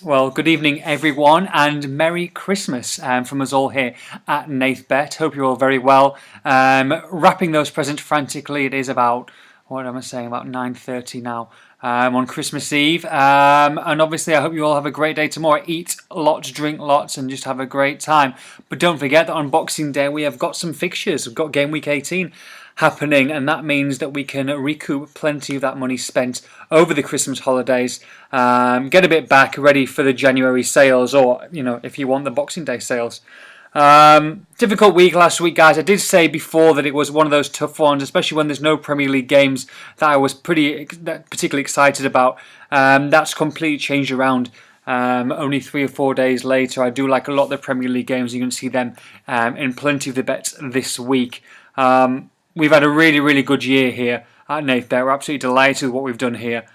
Well, good evening, everyone, and Merry Christmas from us all here at Nathbet. Hope you're all very well. Wrapping those presents frantically. It is about, what am I saying, about 9:30 now on Christmas Eve. And obviously, I hope you all have a great day tomorrow. Eat lots, drink lots, and just have a great time. But don't forget that on Boxing Day, we have got some fixtures. We've got Game Week 18 happening, and that means that we can recoup plenty of that money spent over the Christmas holidays, get a bit back ready for the January sales, or if you want the Boxing Day sales. Difficult week last week, guys. I did say before that it was one of those tough ones, especially when there's no Premier League games that I was particularly excited about. That's completely changed around. Only 3 or 4 days later, I do like a lot of the Premier League games. You can see them in plenty of the bets this week. We've had a really, really good year here at Nathbet. We're absolutely delighted with what we've done here.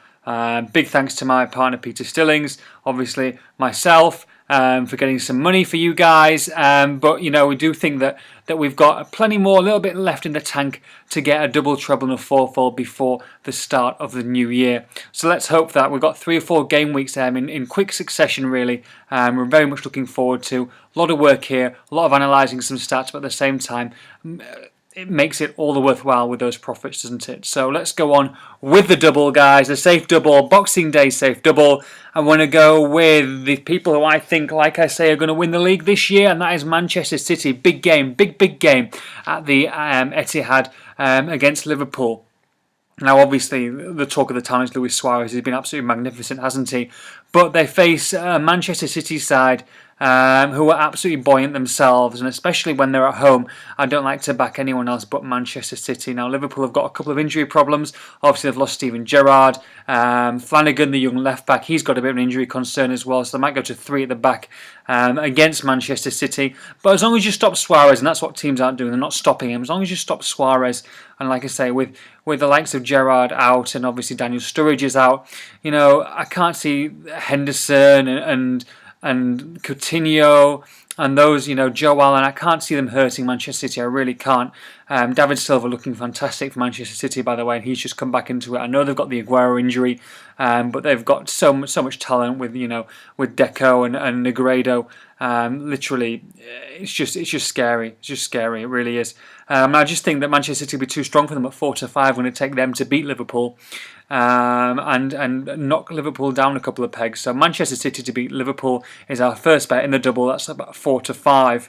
Big thanks to my partner Peter Stillings, obviously myself, for getting some money for you guys. But we do think that we've got plenty more, a little bit left in the tank to get a double, treble, and a fourfold before the start of the new year. So let's hope that we've got 3 or 4 game weeks in quick succession. Really, we're very much looking forward to a lot of work here, a lot of analysing some stats, but at the same time, it makes it all the worthwhile with those profits, doesn't it? So let's go on with the double, guys. The safe double, Boxing Day safe double. I want to go with the people who I think, like I say, are going to win the league this year, and that is Manchester City. Big game, big game at the Etihad against Liverpool. Now, obviously, the talk of the town is Luis Suarez. He's been absolutely magnificent, hasn't he? But they face a Manchester City side who are absolutely buoyant themselves, and especially when they're at home, I don't like to back anyone else but Manchester City. Now, Liverpool have got a couple of injury problems. Obviously, they've lost Steven Gerrard. Flanagan, the young left-back, he's got a bit of an injury concern as well, so they might go to 3 at the back against Manchester City. But as long as you stop Suarez, and that's what teams aren't doing, they're not stopping him, as long as you stop Suarez, and like I say, with the likes of Gerrard out, and obviously Daniel Sturridge is out, I can't see Henderson and Coutinho and those, Joe Allen, I can't see them hurting Manchester City. I really can't. David Silva looking fantastic for Manchester City, by the way, and he's just come back into it. I know they've got the Aguero injury, but they've got so much talent with with Deco and Negredo. Literally, it's just scary. It's just scary. It really is. I just think that Manchester City will be too strong for them at 4-5. I'm going to take them to beat Liverpool. And knock Liverpool down a couple of pegs. So Manchester City to beat Liverpool is our first bet in the double. That's about 4-5.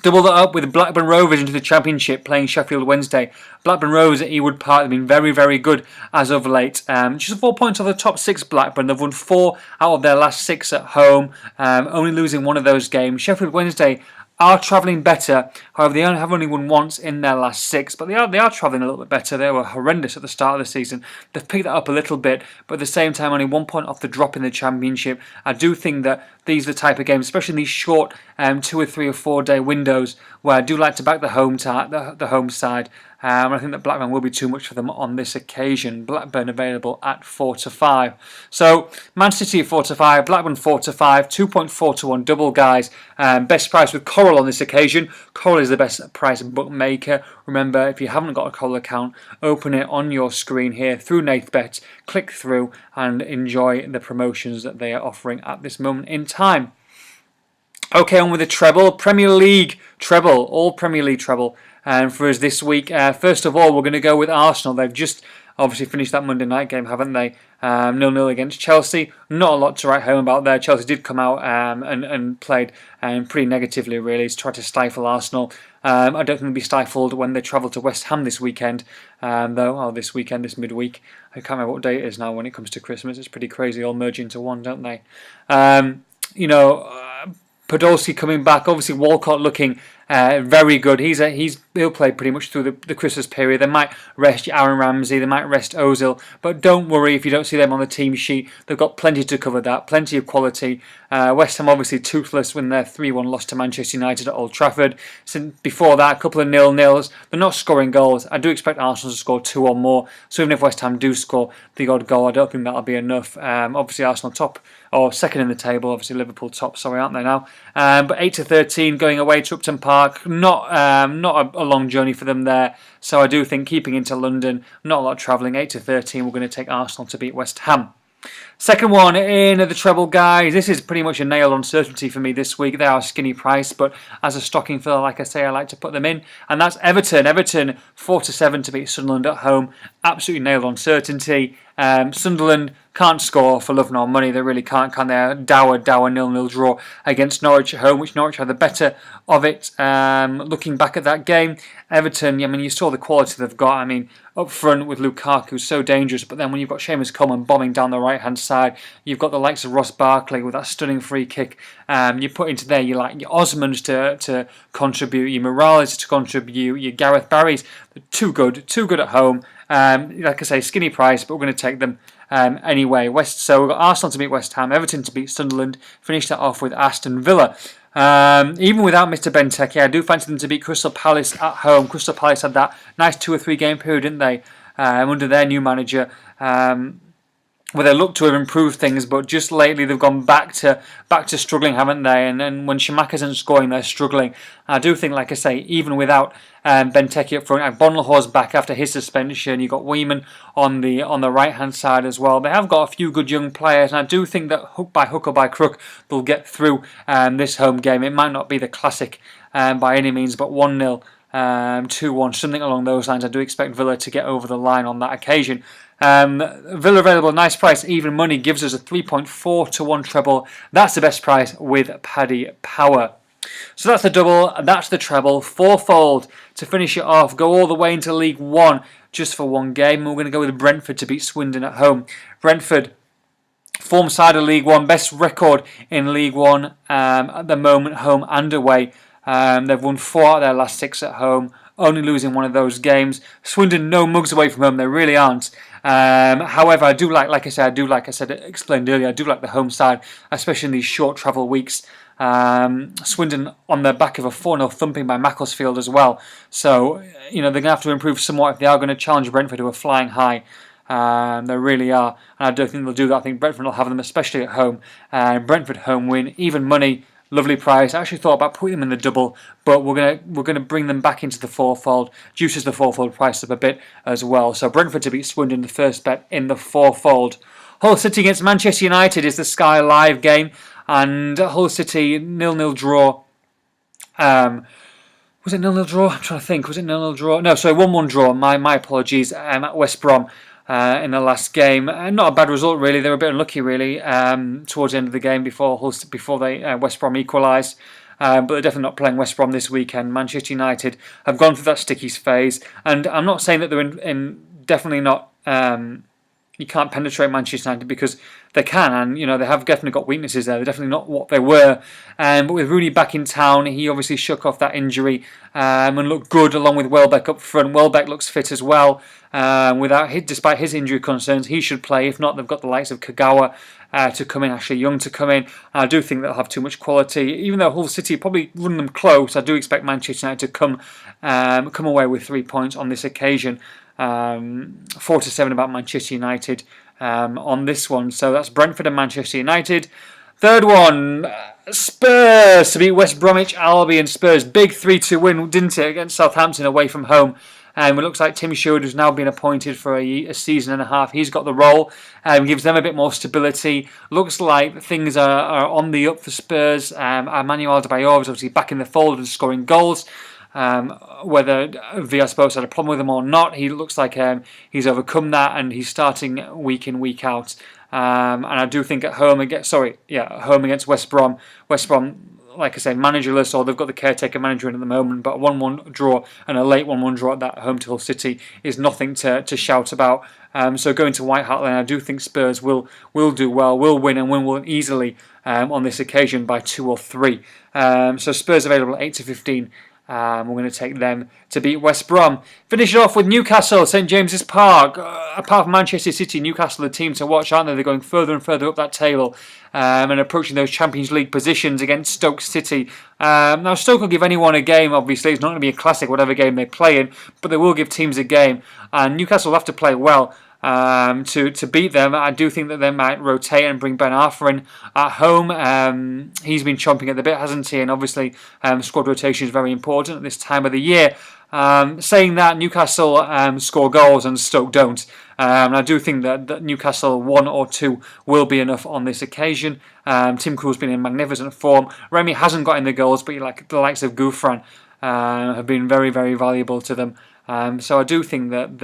Double that up with Blackburn Rovers into the Championship, playing Sheffield Wednesday. Blackburn Rovers at Ewood Park have been very, very good as of late. Just 4 points off the top 6 Blackburn. They've won 4 out of their last 6 at home, only losing 1 of those games. Sheffield Wednesday are travelling better. However, they have only won once in their last 6, but they are travelling a little bit better. They were horrendous at the start of the season. They've picked that up a little bit, but at the same time, only 1 point off the drop in the Championship. I do think that these are the type of games, especially in these short 2 or 3 or 4 day windows, where I do like to back the home side. I think that Blackburn will be too much for them on this occasion. Blackburn available at 4-5. So Man City at 4-5, Blackburn 4-5, 2.4-1 double, guys. Best price with Coral on this occasion. Coral is the best price bookmaker. Remember, if you haven't got a Coral account, open it on your screen here through Nathbet, click through and enjoy the promotions that they are offering at this moment in time. Okay, on with the treble. Premier League treble, all Premier League treble. For us this week. First of all, we're going to go with Arsenal. They've just obviously finished that Monday night game, haven't they? 0-0 against Chelsea. Not a lot to write home about there. Chelsea did come out and played pretty negatively, really, to try to stifle Arsenal. I don't think they'll be stifled when they travel to West Ham this weekend, this midweek. I can't remember what day it is now when it comes to Christmas. It's pretty crazy, all merge into one, don't they? Podolski coming back. Obviously, Walcott looking very good. He'll play pretty much through the Christmas period. They might rest Aaron Ramsey. They might rest Ozil. But don't worry if you don't see them on the team sheet. They've got plenty to cover that. Plenty of quality. West Ham obviously toothless when their 3-1 loss to Manchester United at Old Trafford. So before that, a couple of 0-0s. They're not scoring goals. I do expect Arsenal to score 2 or more. So even if West Ham do score the odd goal, I don't think that'll be enough. Obviously, Arsenal top or second in the table. Obviously, Liverpool top. Sorry, aren't they now? But 8-13 going away to Upton Park. Not a long journey for them there. So I do think keeping into London, not a lot of travelling. 8-13. We're going to take Arsenal to beat West Ham. Second one in the treble, guys. This is pretty much a nailed on certainty for me this week. They are skinny price, but as a stocking filler, like I say, I like to put them in. And that's Everton. Everton 4-7 to beat Sunderland at home. Absolutely nailed on certainty. Sunderland can't score for love nor money. They really can't, can they? Dour 0-0 draw against Norwich at home, which Norwich had the better of it. Looking back at that game, Everton, I mean, you saw the quality they've got. I mean, up front with Lukaku, so dangerous. But then when you've got Seamus Coleman bombing down the right-hand side, you've got the likes of Ross Barkley with that stunning free kick. You put into there, you like your Osmonds to contribute, your Morales to contribute, your Gareth Barrys. Too good at home. Like I say, skinny price, but we're going to take them anyway. So we've got Arsenal to beat West Ham, Everton to beat Sunderland, finish that off with Aston Villa. Even without Mr. Benteke, I do fancy them to beat Crystal Palace at home. Crystal Palace had that nice 2 or 3 game period, didn't they, under their new manager, where they look to have improved things, but just lately they've gone back to struggling, haven't they? And when Schumacher isn't scoring, they're struggling. I do think, like I say, even without Benteke up front, Bonlahor's back after his suspension. You've got Weeman on the right hand side as well. They have got a few good young players, and I do think that hook or by crook they'll get through this home game. It might not be the classic by any means, but 1-0. 2-1, something along those lines. I do expect Villa to get over the line on that occasion. Villa available, nice price, even money, gives us a 3.4 to 1 treble. That's the best price with Paddy Power. So that's the double, that's the treble, fourfold to finish it off. Go all the way into League One just for one game. We're going to go with Brentford to beat Swindon at home. Brentford, form side of League One, best record in League One at the moment, home and away. They've won 4 out of their last 6 at home, only losing one of those games. Swindon, no mugs away from home, they really aren't. However, I do like I said, explained earlier, I do like the home side, especially in these short travel weeks. Swindon on the back of a 4-0 thumping by Macclesfield as well. So, you know, they're going to have to improve somewhat if they are going to challenge Brentford, who are flying high. They really are. And I don't think they'll do that. I think Brentford will have them, especially at home. Brentford home win, even money. Lovely price. I actually thought about putting them in the double, but we're gonna bring them back into the fourfold. Juices the fourfold price up a bit as well. So Brentford to beat Swindon, the first bet in the fourfold. Hull City against Manchester United is the Sky Live game, and Hull City 0-0 draw. Was it 0-0 draw? I'm trying to think. Was it 0-0 draw? No, sorry, 1-1 draw. My apologies. At West Brom. In the last game, not a bad result really. They were a bit unlucky really towards the end of the game before they West Brom equalised. But they're definitely not playing West Brom this weekend. Manchester United have gone through that sticky phase, and I'm not saying that they're in definitely not. You can't penetrate Manchester United because they can, and you know they have definitely got weaknesses there. They're definitely not what they were. But with Rooney back in town, he obviously shook off that injury and looked good along with Welbeck up front. Welbeck looks fit as well. Despite his injury concerns, he should play. If not, they've got the likes of Kagawa to come in, Ashley Young to come in. I do think they'll have too much quality. Even though Hull City probably run them close, I do expect Manchester United to come away with 3 points on this occasion. 4-7 about Manchester United on this one. So that's Brentford and Manchester United. Third one, Spurs to beat West Bromwich Albion. Spurs, big 3-2 win, didn't it, against Southampton away from home. It looks like Tim Sherwood, who's now been appointed for a season and a half, he's got the role. Gives them a bit more stability. Looks like things are on the up for Spurs. Emmanuel Adebayor is obviously back in the fold and scoring goals. Whether Villas-Boas had a problem with him or not, he looks like he's overcome that and he's starting week in, week out. And I do think at home against West Brom. West Brom, like I say, managerless, or they've got the caretaker manager in at the moment, but a 1-1 draw and a late 1-1 draw at that home to Hull City is nothing to shout about. So going to White Hart Lane, I do think Spurs will do well, will win and win easily on this occasion by 2 or 3. So Spurs available at 8-15. We're going to take them to beat West Brom. Finish it off with Newcastle, St James's Park. Apart from Manchester City, Newcastle are the team to watch, aren't they? They're going further and further up that table and approaching those Champions League positions against Stoke City. Now, Stoke will give anyone a game, obviously. It's not going to be a classic, whatever game they play in, but they will give teams a game. And Newcastle will have to play well to beat them. I do think that they might rotate and bring Ben Arthur in at home. He's been chomping at the bit, hasn't he? And obviously squad rotation is very important at this time of the year. Saying that, Newcastle score goals and Stoke don't. And I do think that Newcastle 1 or 2 will be enough on this occasion. Tim Krul's been in magnificent form. Remy hasn't got in the goals, but the likes of Gouffran have been very, very valuable to them. So I do think that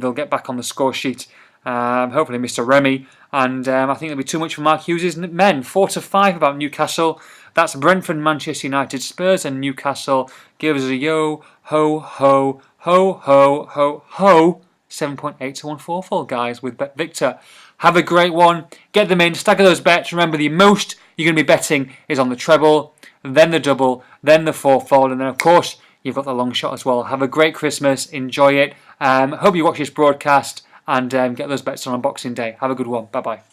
they'll get back on the score sheet. Hopefully Mr. Remy. And I think it'll be too much for Mark Hughes' men. 4-5 about Newcastle. That's Brentford, Manchester United, Spurs and Newcastle. Give us a yo, ho, ho, ho, ho, ho, ho. 7.8 to 144, guys, with Bet Victor. Have a great one. Get them in. Stagger those bets. Remember, the most you're going to be betting is on the treble, then the double, then the fourfold, and then, of course, you've got the long shot as well. Have a great Christmas. Enjoy it. Hope you watch this broadcast and get those bets on Boxing Day. Have a good one. Bye-bye.